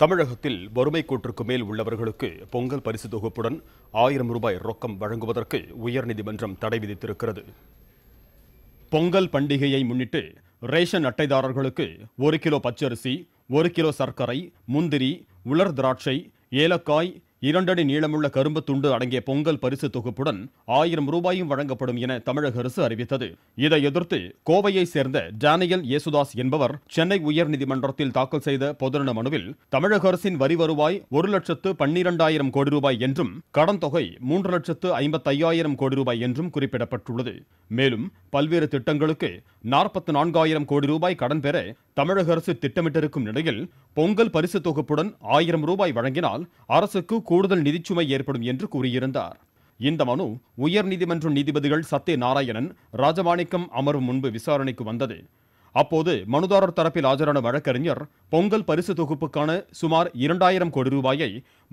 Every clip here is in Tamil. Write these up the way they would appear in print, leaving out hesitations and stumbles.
தமிழகத்தில் வறுமை கோட்டிற்கு மேல் உள்ளவர்களுக்கு பொங்கல் பரிசு தொகுப்புடன் 1000 ரூபாய் ரொக்கம் வழங்குவதற்கு உயர்நீதிமன்றம் தடை விதித்திருக்கிறது. பொங்கல் பண்டிகையை முன்னிட்டு ரேஷன் அட்டைதாரர்களுக்கு 1 கிலோ பச்சரிசி, 1 கிலோ சர்க்கரை, முந்திரி, உலர் திராட்சை, ஏலக்காய், 2 அடி நீளமுள்ள கரும்பு துண்டு அடங்கிய பொங்கல் பரிசு தொகுப்புடன் 1000 ரூபாயும் வழங்கப்படும் என தமிழக அரசு அறிவித்தது. இதை எதிர்த்து கோவையை சேர்ந்த டேனியல் ஏசுதாஸ் என்பவர் சென்னை உயர்நீதிமன்றத்தில் தாக்கல் செய்த பொதுநல மனுவில் தமிழக அரசின் வரி வருவாய் 1,12,000 கோடி ரூபாய் என்றும் கடன் தொகை 3,55,000 கோடி ரூபாய் என்றும் குறிப்பிடப்பட்டுள்ளது. மேலும் பல்வேறு திட்டங்களுக்கு 44,000 கோடி ரூபாய் கடன் பெற தமிழக அரசு திட்டமிட்டிருக்கும் நிலையில் பொங்கல் பரிசு தொகுப்புடன் 1000 ரூபாய் வழங்கினால் அரசுக்கு கூடுதல் நிதிச்சுமை ஏற்படும் என்று கூறியிருந்தார். இந்த மனு உயர்நீதிமன்ற நீதிபதிகள் சத்ய நாராயணன், ராஜமாணிக்கம் அமர்வு முன்பு விசாரணைக்கு வந்தது. அப்போது மனுதாரர் தரப்பில் ஆஜரான வழக்கறிஞர் பொங்கல் பரிசு தொகுப்புக்கான சுமார் 2000 கோடி ரூபாயை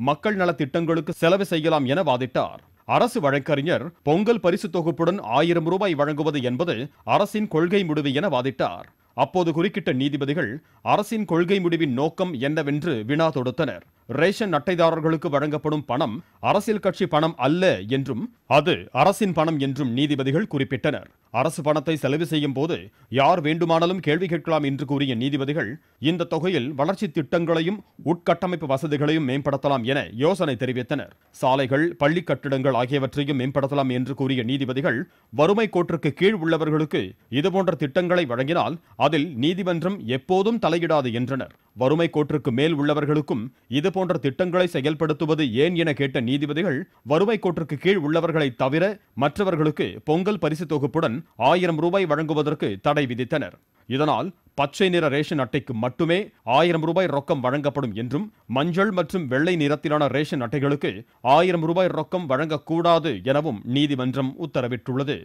மக்கள் நல திட்டங்களுக்கு செலவு செய்யலாம் என வாதிட்டார். அரசு வழக்கறிஞர் பொங்கல் பரிசு தொகுப்புடன் 1000 ரூபாய் வழங்குவது என்பது அரசின் கொள்கை முடிவு என வாதிட்டார். அப்போது குறுக்கிட்ட நீதிபதிகள் அரசின் கொள்கை முடிவின் நோக்கம் என்னவென்று வினா தொடுத்தனர். ரேஷன் அட்டைதாரர்களுக்கு வழங்கப்படும் பணம் அரசியல் கட்சி பணம் அல்ல என்றும் அது அரசின் பணம் என்றும் நீதிபதிகள் குறிப்பிட்டனர். அரசு பணத்தை செலவு செய்யும் போது யார் வேண்டுமானாலும் கேள்வி கேட்கலாம் என்று கூறிய நீதிபதிகள் இந்த தொகையில் வளர்ச்சி திட்டங்களையும் உட்கட்டமைப்பு வசதிகளையும் மேம்படுத்தலாம் என யோசனை தெரிவித்தனர். சாலைகள், பள்ளி கட்டிடங்கள் ஆகியவற்றையும் மேம்படுத்தலாம் என்று கூறிய நீதிபதிகள் வறுமை கோட்டிற்கு கீழ் உள்ளவர்களுக்கு இதுபோன்ற திட்டங்களை வழங்கினால் அதில் நீதிமன்றம் எப்போதும் தலையிடாது என்றனர். வறுமை கோட்டிற்கு மேல் உள்ளவர்களுக்கும் இதுபோன்ற திட்டங்களை செயல்படுத்துவது ஏன் என கேட்ட நீதிபதிகள் வறுமை கோட்டிற்கு கீழ் உள்ளவர்களை தவிர மற்றவர்களுக்கு பொங்கல் பரிசு தொகுப்புடன் 1000 ரூபாய் வழங்குவதற்கு தடை விதித்தனர். இதனால் பச்சை நிற ரேஷன் அட்டைக்கு மட்டுமே 1000 ரூபாய் ரொக்கம் வழங்கப்படும் என்றும் மஞ்சள் மற்றும் வெள்ளை நிறத்திலான ரேஷன் அட்டைகளுக்கு 1000 ரூபாய் ரொக்கம் வழங்கக்கூடாது எனவும் நீதிமன்றம் உத்தரவிட்டுள்ளது.